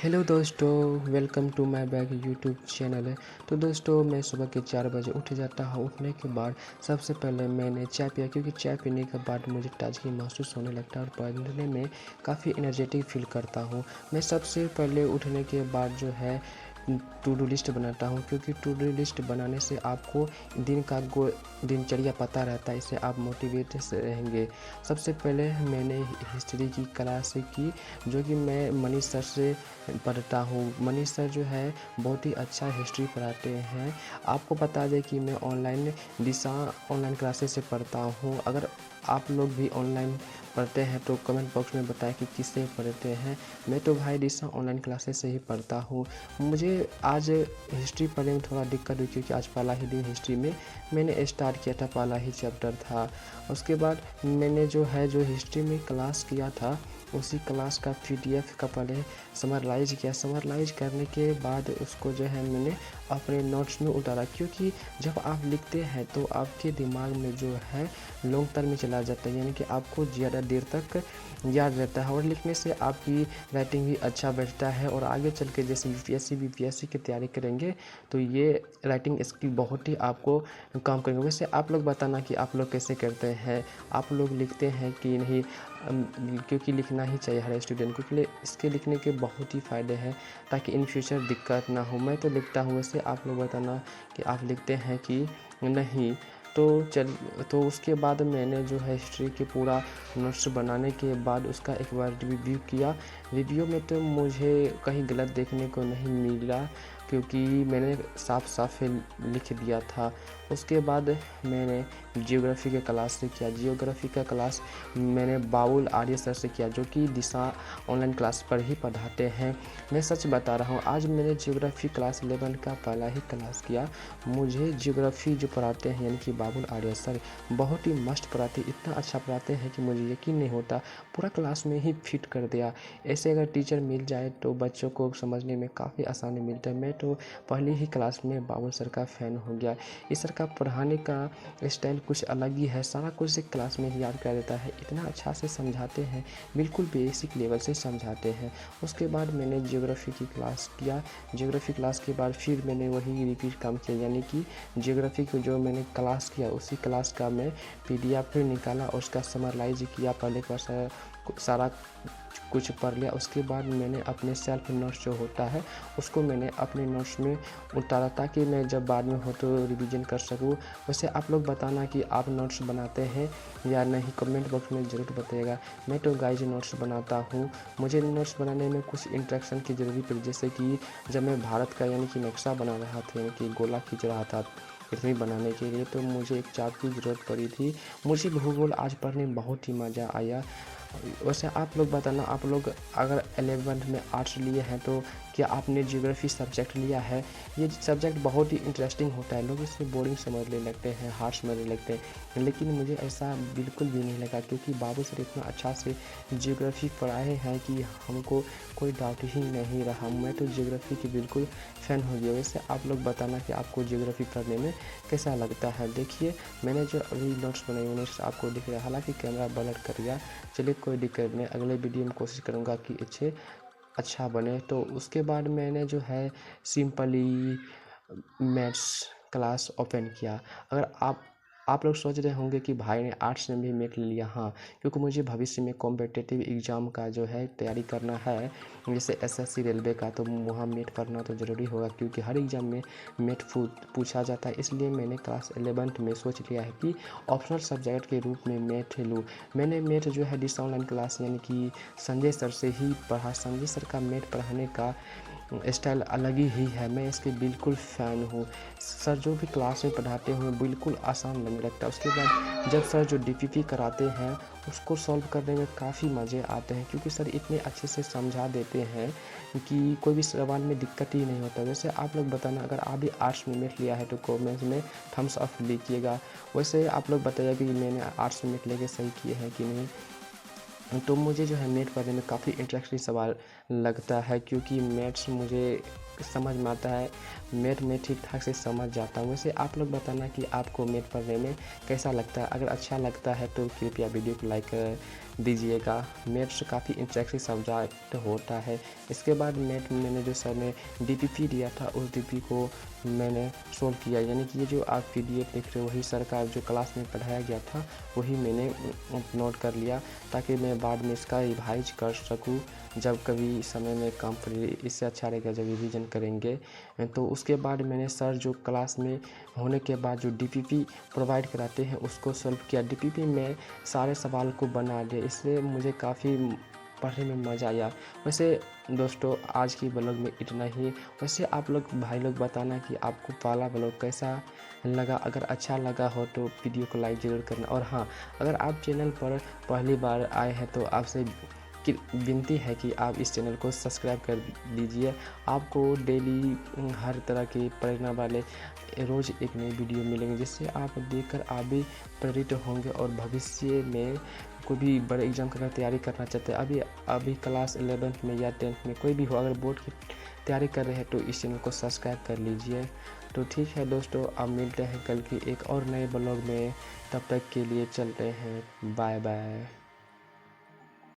Hello दोस्तों, welcome to my back YouTube channel है। तो दोस्तों, मैं सुबह के 4 बजे उठ जाता हूँ। उठने के बाद सबसे पहले मैंने चाय पिया, क्योंकि चाय पीने के बाद मुझे ताजगी महसूस होने लगता है और पढ़ने में काफ़ी एनर्जेटिक फील करता हूँ। मैं सबसे पहले उठने के बाद जो है टू डू लिस्ट बनाता हूँ, क्योंकि टू डू लिस्ट बनाने से आपको दिन का दिनचर्या पता रहता है। इससे आप मोटिवेट से रहेंगे। सबसे पहले मैंने हिस्ट्री की क्लास की, जो कि मैं मनीष सर से पढ़ता हूँ। मनीष सर जो है बहुत ही अच्छा हिस्ट्री पढ़ाते हैं। आपको बता दें कि मैं ऑनलाइन क्लासेस से पढ़ता हूँ। अगर आप लोग भी ऑनलाइन पढ़ते हैं तो कमेंट बॉक्स में बताएं कि किससे पढ़ते हैं। मैं तो भाई दिशा ऑनलाइन क्लासेस से ही पढ़ता हूँ। मुझे आज हिस्ट्री पढ़ने में थोड़ा दिक्कत हुई, क्योंकि आज पहला ही दिन हिस्ट्री में मैंने स्टार्ट किया था, पहला ही चैप्टर था। उसके बाद मैंने जो हिस्ट्री में क्लास किया था, उसी क्लास का पीडीएफ का पहले समराइज किया। समराइज करने के बाद उसको जो है मैंने अपने नोट्स में उतारा, क्योंकि जब आप लिखते हैं तो आपके दिमाग में जो है लॉन्ग टर्म में चला जाता है, यानी कि आपको ज़्यादा देर तक याद रहता है। और लिखने से आपकी राइटिंग भी अच्छा बैठता है, और आगे चल के जैसे यूपीएससी बीपीएससी की तैयारी करेंगे तो ये राइटिंग स्किल बहुत ही आपको काम करेंगे। वैसे आप लोग बताना कि आप लोग कैसे करते हैं, आप लोग लिखते हैं कि नहीं। क्योंकि लिखना ही चाहिए हर स्टूडेंट को, क्योंकि इसके लिखने के बहुत ही फ़ायदे हैं, ताकि इन फ्यूचर दिक्कत ना हो। मैं तो लिखता हूँ। वैसे आप लोग बताना कि आप लिखते हैं कि नहीं। तो उसके बाद मैंने जो है हिस्ट्री के पूरा नोट्स बनाने के बाद उसका एक बार रिव्यू किया। रिव्यू में तो मुझे कहीं गलत देखने को नहीं मिला, क्योंकि मैंने साफ साफ लिख दिया था। उसके बाद मैंने जियोग्राफी के क्लास से किया। जियोग्राफी का क्लास मैंने बाबुल आर्य सर से किया, जो कि दिशा ऑनलाइन क्लास पर ही पढ़ाते हैं। मैं सच बता रहा हूँ, आज मैंने जियोग्राफी क्लास 11 का पहला ही क्लास किया। मुझे जियोग्राफी जो पढ़ाते हैं यानी कि बाबुल आर्य सर, बहुत ही मस्त पढ़ाते, इतना अच्छा पढ़ाते हैं कि मुझे यकीन नहीं होता, पूरा क्लास में ही फिट कर दिया। ऐसे अगर टीचर मिल जाए तो बच्चों को समझने में काफ़ी आसानी मिलता है। मैं तो पहली ही क्लास में बाबुल सर का फ़ैन हो गया। इस सर का पढ़ाने का स्टाइल कुछ अलग ही है, सारा कुछ एक क्लास में ही याद कर देता है। इतना अच्छा से समझाते हैं, बिल्कुल बेसिक लेवल से समझाते हैं। उसके बाद मैंने जियोग्राफी की क्लास किया। जियोग्राफी क्लास के बाद फिर मैंने वही रिपीट काम किया, यानी कि जियोग्राफी को जो मैंने क्लास किया उसी क्लास का मैं पीडीएफ फिर निकाला और उसका समराइज किया। पहले का सारा कुछ पढ़ लिया। उसके बाद मैंने अपने सेल्फ नोट्स जो होता है उसको मैंने अपने नोट्स में उतारा, ताकि मैं जब बाद में हो तो रिवीजन कर सकूँ। वैसे आप लोग बताना कि आप नोट्स बनाते हैं या नहीं, कमेंट बॉक्स में ज़रूर बताइएगा। मैं तो गाइज नोट्स बनाता हूँ। मुझे नोट्स बनाने में कुछ इंस्ट्रक्शन की ज़रूरी पड़ी, जैसे कि जब मैं भारत का यानी कि नक्शा बना रहा था, यानी कि गोला खींच रहा था पृथ्वी बनाने के लिए, तो मुझे एक चार्ट की ज़रूरत पड़ी थी। मुझे भूगोल आज पढ़ने में बहुत ही मज़ा आया। वैसे आप लोग बताना, आप लोग अगर 11th में आर्ट्स लिए हैं तो क्या आपने ज्योग्राफी सब्जेक्ट लिया है। ये सब्जेक्ट बहुत ही इंटरेस्टिंग होता है। लोग इसे बोरिंग समझने लगते हैं, हार्ड समझने लगते हैं, लेकिन मुझे ऐसा बिल्कुल भी नहीं लगा, क्योंकि बाबू सर इतना अच्छा से ज्योग्राफी पढ़ाए हैं कि हमको कोई डाउट ही नहीं रहा। मैं तो ज्योग्राफी की बिल्कुल फ़ैन हो गया। वैसे आप लोग बताना कि आपको ज्योग्राफी पढ़ने में कैसा लगता है। देखिए, मैंने जो अभी नोट्स बनाए वो नोट्स आपको दिख रहा है, हालांकि कैमरा ब्लर कर गया। चलिए कोई दिक्कत नहीं, अगले वीडियो में कोशिश करूँगा कि अच्छा बने। तो उसके बाद मैंने जो है सिंपली मैथ्स क्लास ओपन किया। अगर आप लोग सोच रहे होंगे कि भाई ने आर्ट्स में भी मैथ ले लिया। हाँ, क्योंकि मुझे भविष्य में कॉम्पिटिटिव एग्ज़ाम का जो है तैयारी करना है, जैसे एसएससी रेलवे का, तो वहाँ मैथ पढ़ना तो ज़रूरी होगा, क्योंकि हर एग्ज़ाम में मैथ पूछा जाता है। इसलिए मैंने क्लास 11th में सोच लिया है कि ऑप्शनल सब्जेक्ट के रूप में मैथ लूँ। मैंने मैथ जो है डिस ऑनलाइन क्लास यानी कि संजय सर से ही पढ़ा। संजय सर का मैथ पढ़ाने का स्टाइल अलग ही है, मैं इसके बिल्कुल फ़ैन हूँ। सर जो भी क्लास में पढ़ाते हुए बिल्कुल आसान लगने लगता है। उसके बाद जब सर जो डीपीपी कराते हैं उसको सॉल्व करने में काफ़ी मज़े आते हैं, क्योंकि सर इतने अच्छे से समझा देते हैं कि कोई भी सवाल में दिक्कत ही नहीं होता। वैसे आप लोग बताना, अगर आप भी आर्ट्स में मैथ लिया है तो कमेंट्स में थम्स अप लिखिएगा। वैसे आप लोग बताइए कि मैंने आर्ट्स में मैथ लेके सही किए हैं कि नहीं। तो मुझे जो है मैथ पढ़ने में काफ़ी इंटरेस्टिंग सवाल लगता है, क्योंकि मैथ्स मुझे समझ में आता है। मैथ में ठीक ठाक से समझ जाता हूँ। वैसे आप लोग बताना कि आपको मैथ पढ़ने में कैसा लगता है। अगर अच्छा लगता है तो कृपया वीडियो को लाइक कर दीजिएगा। मैथ्स काफ़ी इंटरेस्टिंग सब्जेक्ट होता है। इसके बाद मैथ में मैंने जो सर ने डीपीपी दिया था, उस डीपी को मैंने सोल्व किया। यानी कि ये जो आप पीडीएफ देख रहे हो, वही सर का जो क्लास में पढ़ाया गया था वही मैंने नोट कर लिया, ताकि मैं बाद में इसका रिवाइज कर सकूँ जब कभी समय में कम पड़े। इससे अच्छा रहेगा जब रिवीजन करेंगे। तो उसके बाद मैंने सर जो क्लास में होने के बाद जो डीपीपी प्रोवाइड कराते हैं उसको सॉल्व किया। डीपीपी में सारे सवाल को बना दिया। इससे मुझे काफ़ी पढ़ने में मज़ा आया। वैसे दोस्तों आज की ब्लॉग में इतना ही। वैसे आप लोग भाई लोग बताना कि आपको पहला ब्लॉग कैसा लगा। अगर अच्छा लगा हो तो वीडियो को लाइक ज़रूर करना। और हाँ, अगर आप चैनल पर पहली बार आए हैं तो आपसे विनती है कि आप इस चैनल को सब्सक्राइब कर लीजिए। आपको डेली हर तरह के प्रेरणा वाले रोज़ एक नई वीडियो मिलेंगे, जिससे आप देखकर आप भी प्रेरित होंगे और भविष्य में कोई भी बड़े एग्ज़ाम का तैयारी करना चाहते हैं, अभी क्लास 11th में या 10th में कोई भी हो, अगर बोर्ड की तैयारी कर रहे हैं तो इस चैनल को सब्सक्राइब कर लीजिए। तो ठीक है दोस्तों, अब मिलते हैं कल की एक और नए ब्लॉग में। तब तक के लिए चलते हैं, बाय बाय।